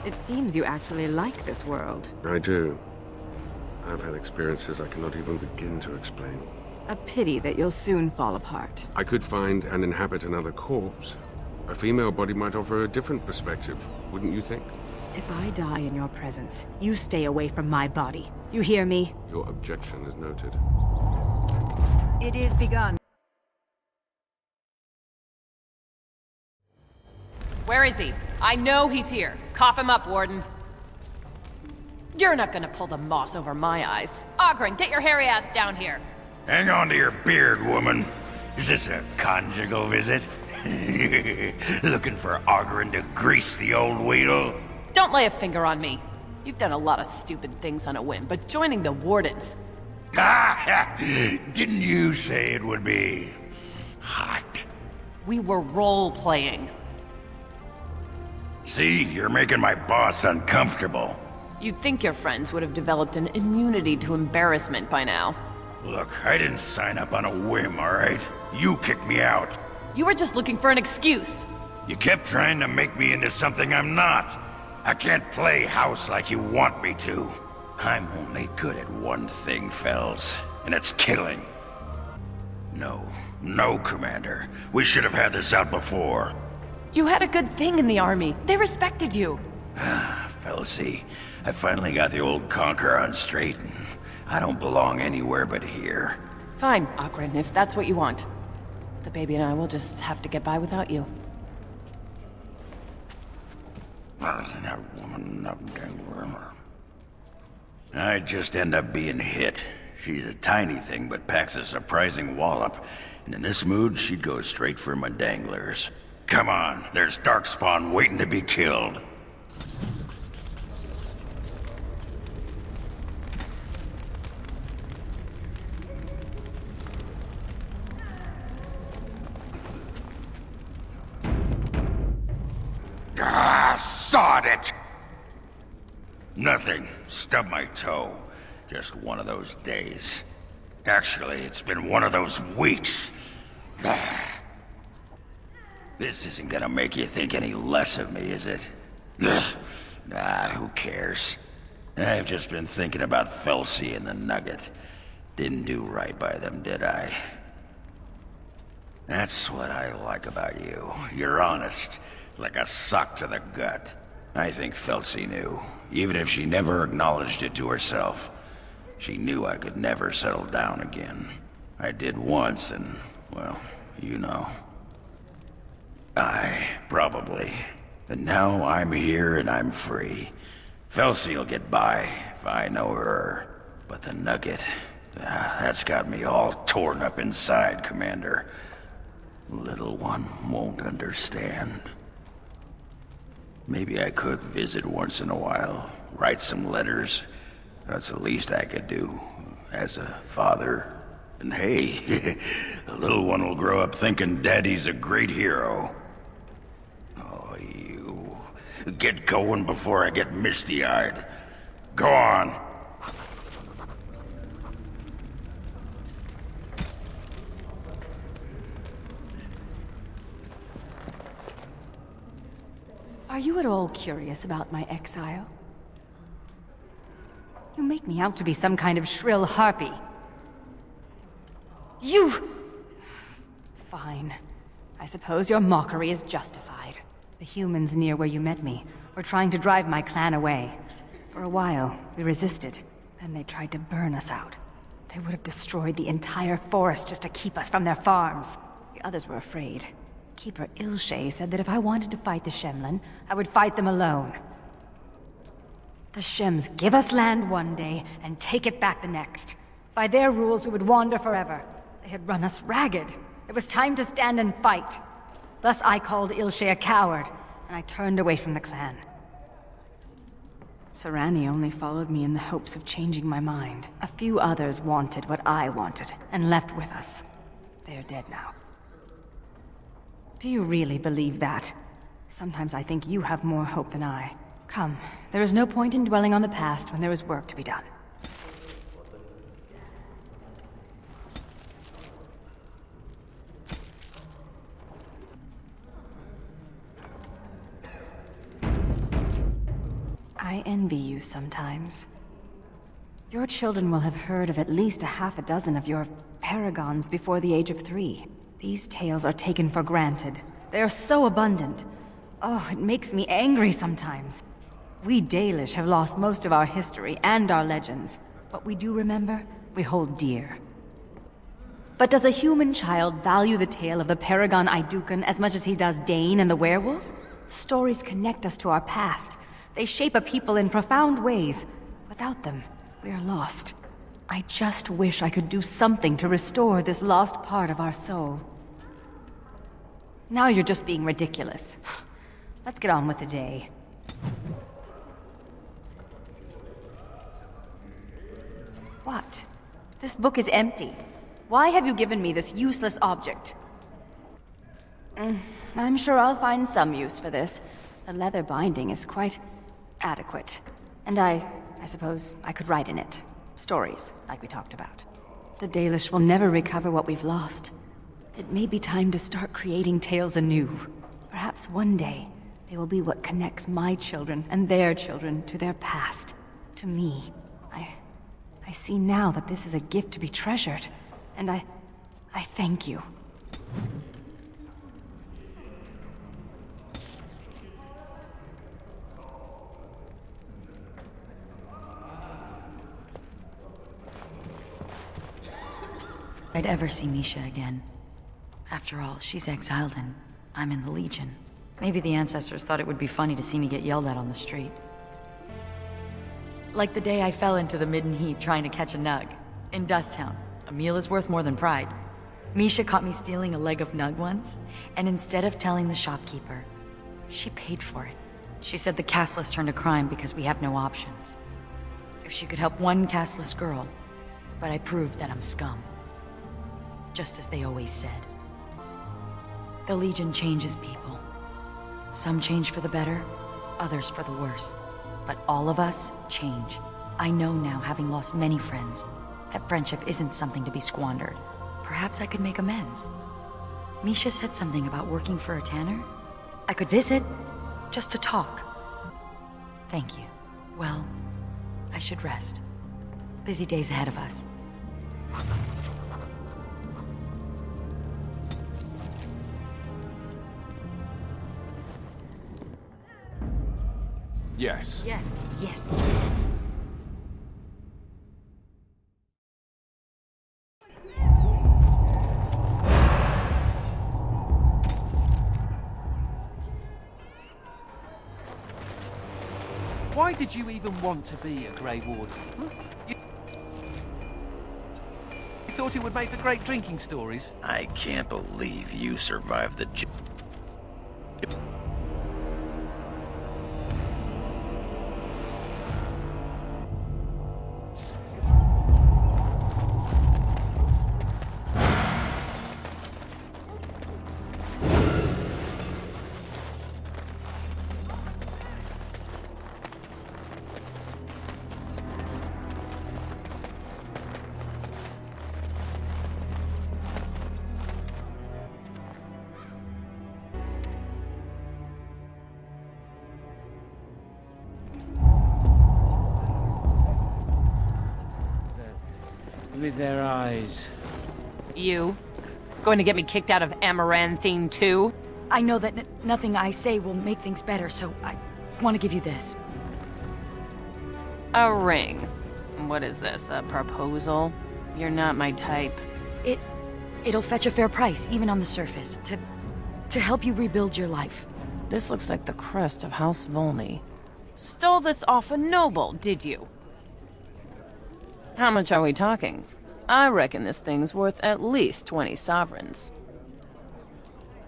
It seems you actually like this world. I do. I've had experiences I cannot even begin to explain. A pity that you'll soon fall apart. I could find and inhabit another corpse. A female body might offer a different perspective, wouldn't you think? If I die in your presence, you stay away from my body. You hear me? Your objection is noted. It is begun. Where is he? I know he's here. Cough him up, Warden. You're not gonna pull the moss over my eyes. Ogren, get your hairy ass down here. Hang on to your beard, woman. Is this a conjugal visit? Looking for Ogren to grease the old wheel? Don't lay a finger on me. You've done a lot of stupid things on a whim, but joining the Wardens... Didn't you say it would be... hot? We were role-playing. See, you're making my boss uncomfortable. You'd think your friends would have developed an immunity to embarrassment by now. Look, I didn't sign up on a whim, alright? You kicked me out. You were just looking for an excuse. You kept trying to make me into something I'm not. I can't play house like you want me to. I'm only good at one thing, Fells, and it's killing. No, Commander. We should have had this out before. You had a good thing in the army. They respected you. Felsie, I finally got the old conquer on straight, and I don't belong anywhere but here. Fine, Ogren, if that's what you want. The baby and I will just have to get by without you. I just end up being hit. She's a tiny thing, but packs a surprising wallop. And in this mood, she'd go straight for my danglers. Come on, there's Darkspawn waiting to be killed. Sod it! Nothing. Stubbed my toe. Just one of those days. Actually, it's been one of those weeks. This isn't gonna make you think any less of me, is it? Who cares? I've just been thinking about Felsie and the Nugget. Didn't do right by them, did I? That's what I like about you. You're honest. Like a sock to the gut. I think Felsie knew, even if she never acknowledged it to herself. She knew I could never settle down again. I did once, and, well, you know. Probably. And now I'm here and I'm free. Felsie'll get by, if I know her. But the Nugget, that's got me all torn up inside, Commander. Little one won't understand. Maybe I could visit once in a while, write some letters. That's the least I could do, as a father. And hey, the little one will grow up thinking Daddy's a great hero. Oh, you... Get going before I get misty-eyed. Go on. Are you at all curious about my exile? You make me out to be some kind of shrill harpy. You... Fine. I suppose your mockery is justified. The humans near where you met me were trying to drive my clan away. For a while, we resisted. Then they tried to burn us out. They would have destroyed the entire forest just to keep us from their farms. The others were afraid. Keeper Ilshay said that if I wanted to fight the Shemlin, I would fight them alone. The Shems give us land one day and take it back the next. By their rules, we would wander forever. They had run us ragged. It was time to stand and fight. Thus I called Ilshay a coward, and I turned away from the clan. Sarani only followed me in the hopes of changing my mind. A few others wanted what I wanted, and left with us. They are dead now. Do you really believe that? Sometimes I think you have more hope than I. Come, there is no point in dwelling on the past when there is work to be done. I envy you sometimes. Your children will have heard of at least a half a dozen of your paragons before the age of 3. These tales are taken for granted. They are so abundant. Oh, it makes me angry sometimes. We Dalish have lost most of our history and our legends. What we do remember, we hold dear. But does a human child value the tale of the Paragon Idukan as much as he does Dane and the werewolf? Stories connect us to our past. They shape a people in profound ways. Without them, we are lost. I just wish I could do something to restore this lost part of our soul. Now you're just being ridiculous. Let's get on with the day. What? This book is empty. Why have you given me this useless object? I'm sure I'll find some use for this. The leather binding is quite adequate. And I suppose I could write in it. Stories, like we talked about. The Dalish will never recover what we've lost. It may be time to start creating tales anew. Perhaps one day, they will be what connects my children and their children to their past. To me. I see now that this is a gift to be treasured. And I thank you. I'd ever see Misha again. After all, she's exiled and I'm in the Legion. Maybe the ancestors thought it would be funny to see me get yelled at on the street. Like the day I fell into the midden heap trying to catch a nug. In Dusttown, a meal is worth more than pride. Misha caught me stealing a leg of nug once, and instead of telling the shopkeeper, she paid for it. She said the casteless turned to crime because we have no options. If she could help one casteless girl, but I proved that I'm scum. Just as they always said. The Legion changes people. Some change for the better, others for the worse. But all of us change. I know now, having lost many friends, that friendship isn't something to be squandered. Perhaps I could make amends. Misha said something about working for a tanner. I could visit, just to talk. Thank you. Well, I should rest. Busy days ahead of us. Yes. Yes. Yes. Why did you even want to be a Grey Warden? You thought it would make for great drinking stories? I can't believe you survived the With their eyes. You? Going to get me kicked out of Amaranthine too? I know that nothing I say will make things better, so I want to give you this. A ring. What is this, a proposal? You're not my type. It'll fetch a fair price, even on the surface, to help you rebuild your life. This looks like the crest of House Volney. Stole this off a noble, did you? How much are we talking? I reckon this thing's worth at least 20 sovereigns.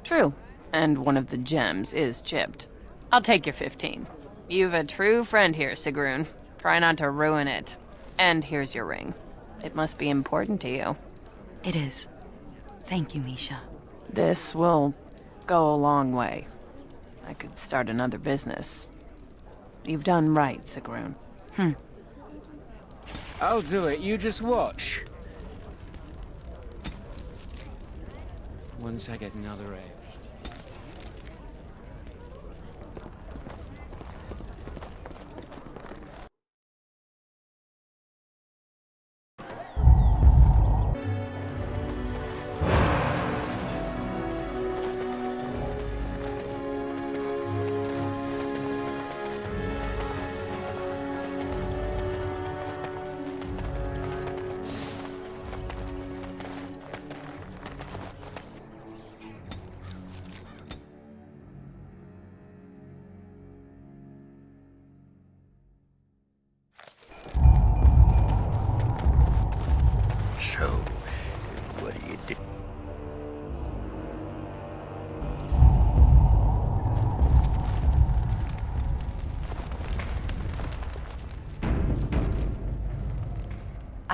True, and one of the gems is chipped. I'll take your 15. You've a true friend here, Sigrun. Try not to ruin it. And here's your ring. It must be important to you. It is. Thank you, Misha. This will go a long way. I could start another business. You've done right, Sigrun. I'll do it, you just watch. Once I get another edge.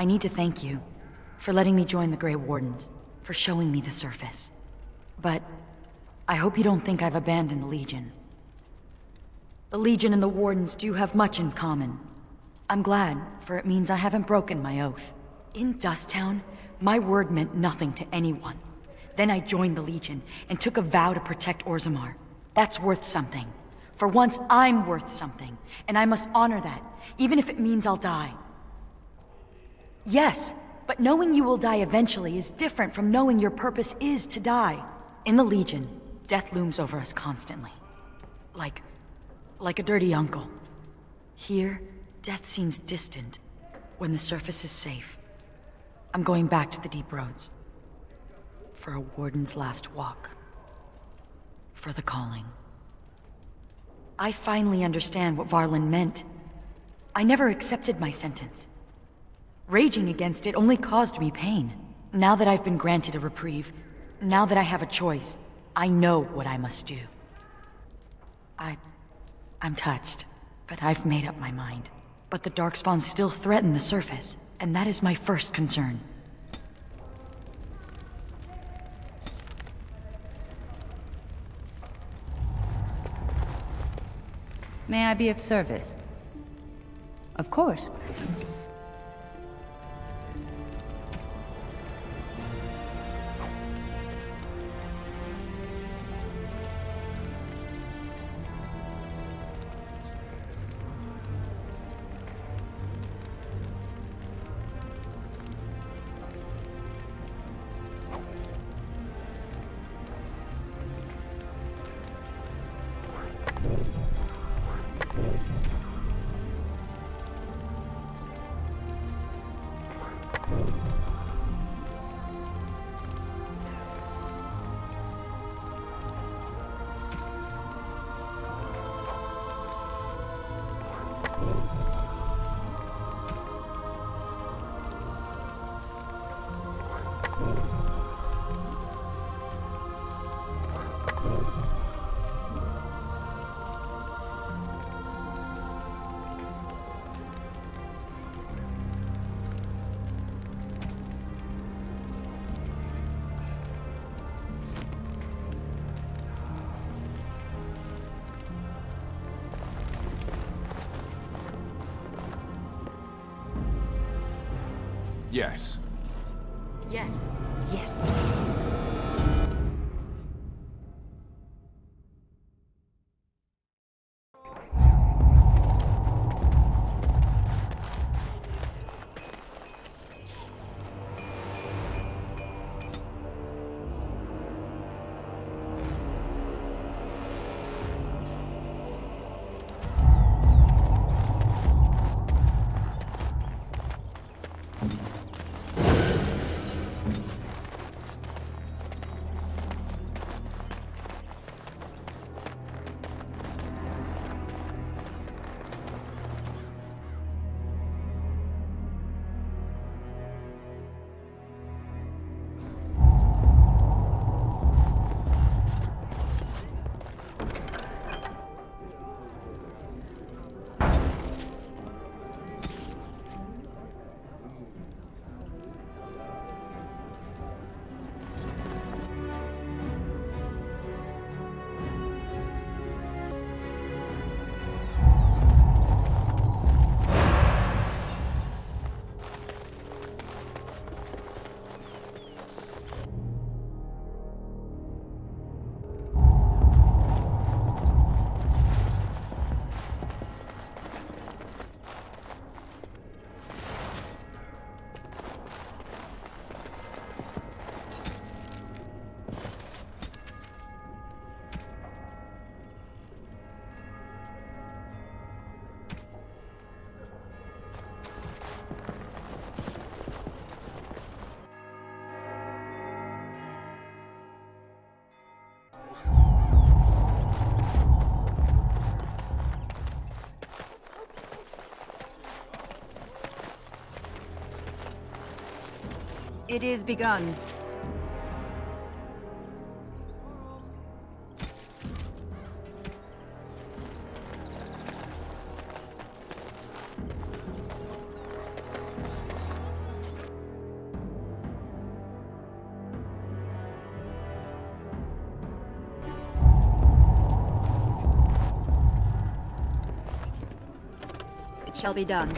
I need to thank you for letting me join the Grey Wardens, for showing me the surface. But I hope you don't think I've abandoned the Legion. The Legion and the Wardens do have much in common. I'm glad, for it means I haven't broken my oath. In Dusttown, my word meant nothing to anyone. Then I joined the Legion and took a vow to protect Orzammar. That's worth something. For once, I'm worth something, and I must honor that, even if it means I'll die. Yes, but knowing you will die eventually is different from knowing your purpose is to die. In the Legion, death looms over us constantly. Like a dirty uncle. Here, death seems distant, when the surface is safe. I'm going back to the deep roads. For a Warden's last walk. For the calling. I finally understand what Varlin meant. I never accepted my sentence. Raging against it only caused me pain. Now that I've been granted a reprieve, now that I have a choice, I know what I must do. I'm touched, but I've made up my mind. But the Darkspawns still threaten the surface, and that is my first concern. May I be of service? Of course. Yes. Yes. Yes. It is begun. shall be done.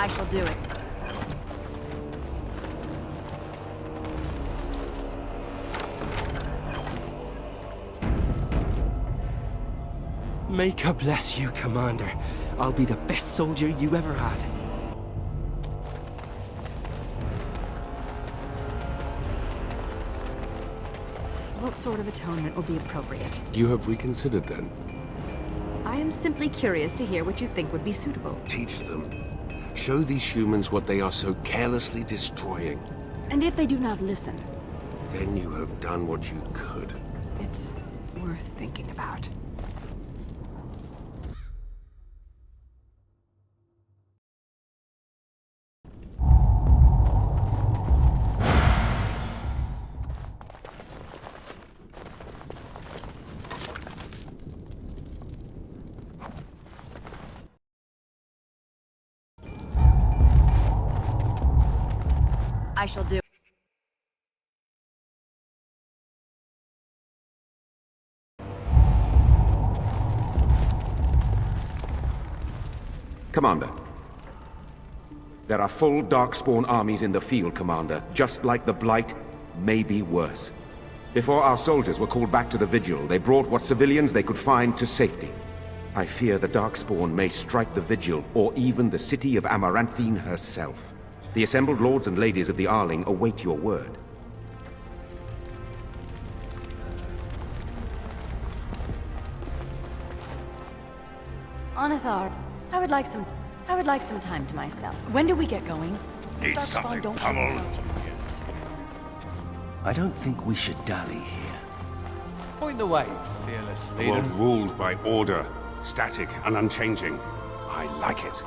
I shall do it. May God bless you, Commander. I'll be the best soldier you ever had. What sort of atonement will be appropriate? You have reconsidered then? I am simply curious to hear what you think would be suitable. Teach them. Show these humans what they are so carelessly destroying. And if they do not listen, Then you have done what you could. it's worth thinking about. I shall do. Commander. There are full Darkspawn armies in the field, Commander, just like the Blight, maybe worse. Before our soldiers were called back to the Vigil, they brought what civilians they could find to safety. I fear the Darkspawn may strike the Vigil, or even the city of Amaranthine herself. The assembled lords and ladies of the Arling await your word. Onathar, I would like some time to myself. When do we get going? Need Darkspawn something don't pummeled? I don't think we should dally here. Point the way, fearless A leader. world ruled by order, static and unchanging. I like it.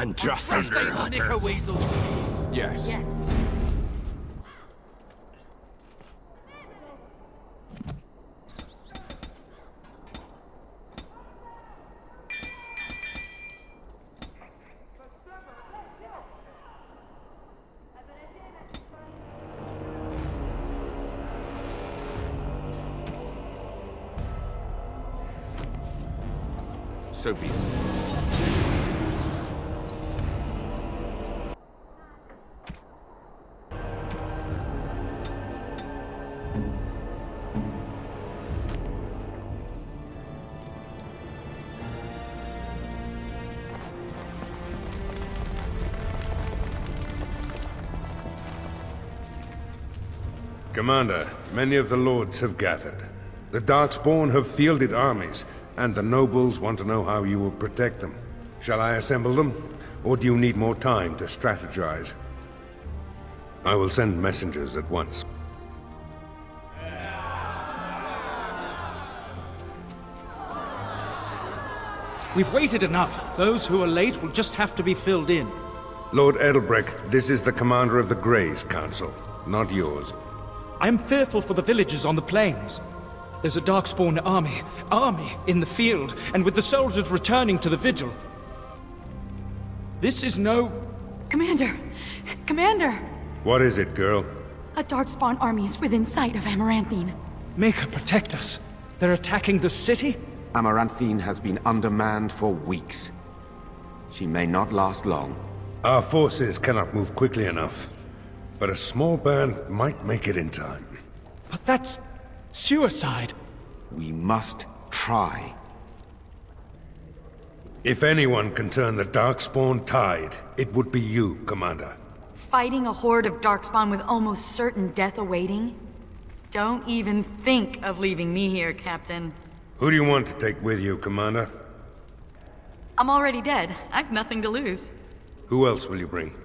And just as Yes. Yes. So be it. Commander, many of the lords have gathered. The Darkspawn have fielded armies, and the nobles want to know how you will protect them. Shall I assemble them, or do you need more time to strategize? I will send messengers at once. We've waited enough. Those who are late will just have to be filled in. Lord Edelbrecht, this is the commander of the Greys Council, not yours. I am fearful for the villagers on the plains. There's a Darkspawn army in the field, and with the soldiers returning to the vigil. This is no... Commander! Commander! What is it, girl? A Darkspawn army is within sight of Amaranthine. Make her protect us. They're attacking the city? Amaranthine has been undermanned for weeks. She may not last long. Our forces cannot move quickly enough, but a small band might make it in time. But that's... suicide. We must try. If anyone can turn the Darkspawn tide, it would be you, Commander. Fighting a horde of Darkspawn with almost certain death awaiting? Don't even think of leaving me here, Captain. Who do you want to take with you, Commander? I'm already dead. I've nothing to lose. Who else will you bring?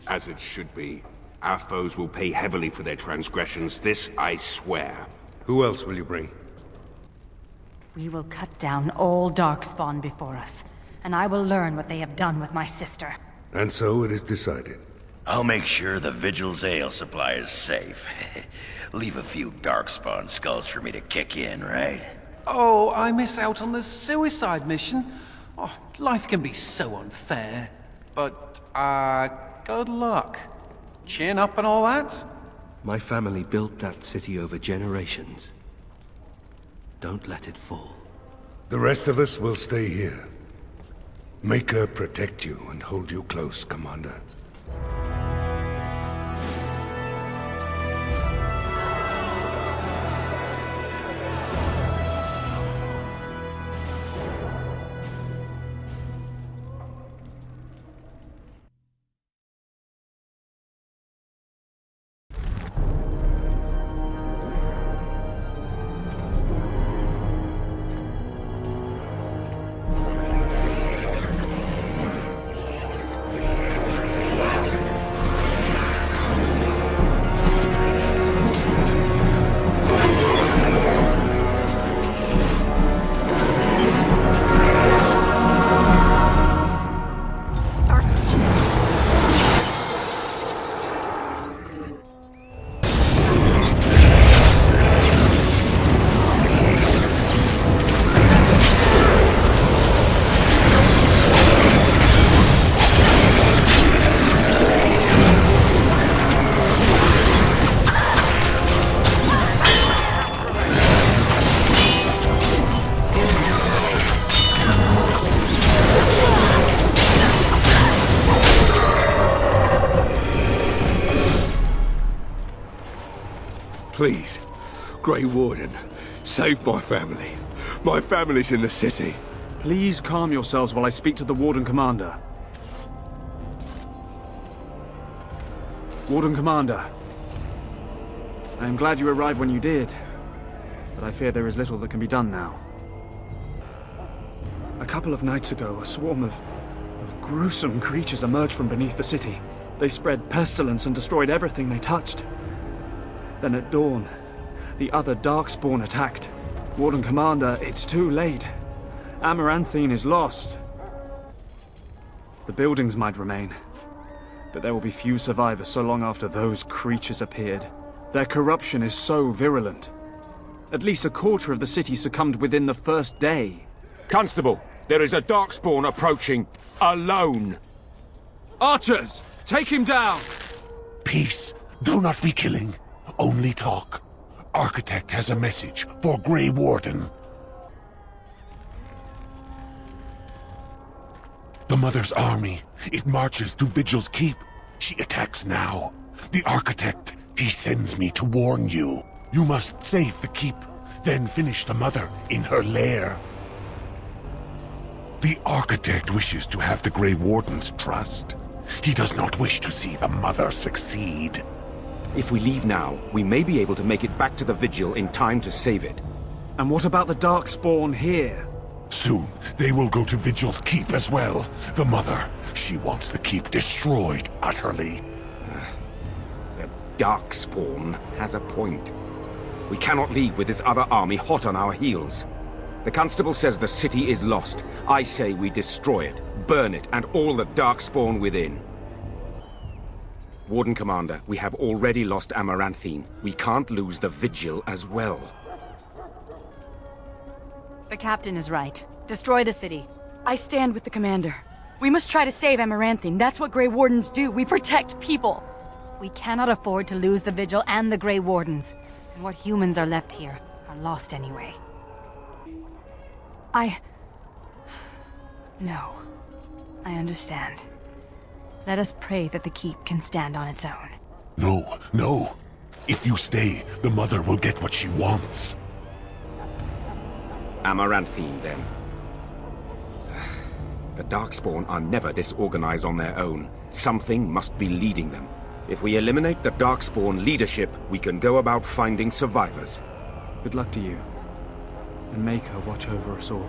As it should be. Our foes will pay heavily for their transgressions, this I swear. Who else will you bring? We will cut down all Darkspawn before us, and I will learn what they have done with my sister. And so it is decided. I'll make sure the Vigil's ale supply is safe. Leave a few Darkspawn skulls for me to kick in, right? Oh, I miss out on the suicide mission. Oh, life can be so unfair. But, good luck. Chin up and all that? My family built that city over generations. Don't let it fall. The rest of us will stay here. Make her protect you and hold you close, Commander. Please, Grey Warden, save my family. My family's in the city. Please calm yourselves while I speak to the Warden Commander. Warden Commander. I am glad you arrived when you did, but I fear there is little that can be done now. A couple of nights ago, a swarm of gruesome creatures emerged from beneath the city. They spread pestilence and destroyed everything they touched. Then at dawn, the other Darkspawn attacked. Warden Commander, it's too late. Amaranthine is lost. The buildings might remain, but there will be few survivors so long after those creatures appeared. Their corruption is so virulent. At least a quarter of the city succumbed within the first day. Constable, there is a Darkspawn approaching, alone. Archers, take him down! Peace. Do not be killing. Only talk. Architect has a message for Grey Warden. The Mother's army. It marches to Vigil's Keep. She attacks now. The Architect, he sends me to warn you. You must save the Keep, then finish the Mother in her lair. The Architect wishes to have the Grey Warden's trust. He does not wish to see the Mother succeed. If we leave now, we may be able to make it back to the Vigil in time to save it. And what about the Darkspawn here? Soon, they will go to Vigil's keep as well. The mother, she wants the keep destroyed utterly. The Darkspawn has a point. We cannot leave with this other army hot on our heels. The Constable says the city is lost. I say we destroy it, burn it, and all the Darkspawn within. Warden Commander, we have already lost Amaranthine. We can't lose the Vigil as well. The captain is right. Destroy the city. I stand with the commander. We must try to save Amaranthine. That's what Grey Wardens do. We protect people. We cannot afford to lose the Vigil and the Grey Wardens. And what humans are left here are lost anyway. No. I understand. Let us pray that the keep can stand on its own. No, no. If you stay, the mother will get what she wants. Amaranthine, then. The Darkspawn are never disorganized on their own. Something must be leading them. If we eliminate the Darkspawn leadership, we can go about finding survivors. Good luck to you. And make her watch over us all.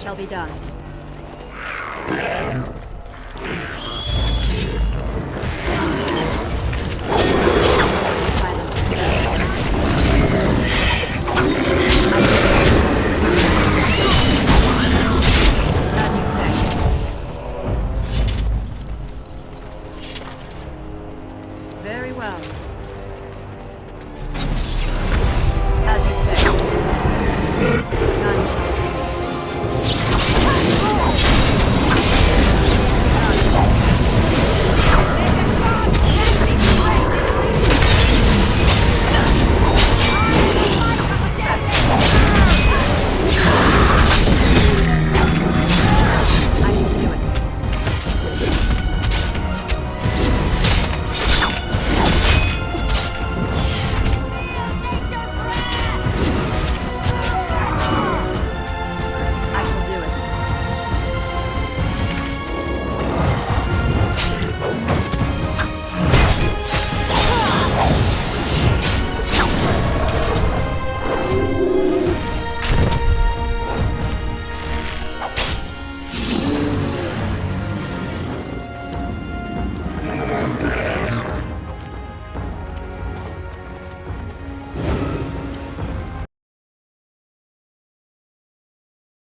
Shall be done.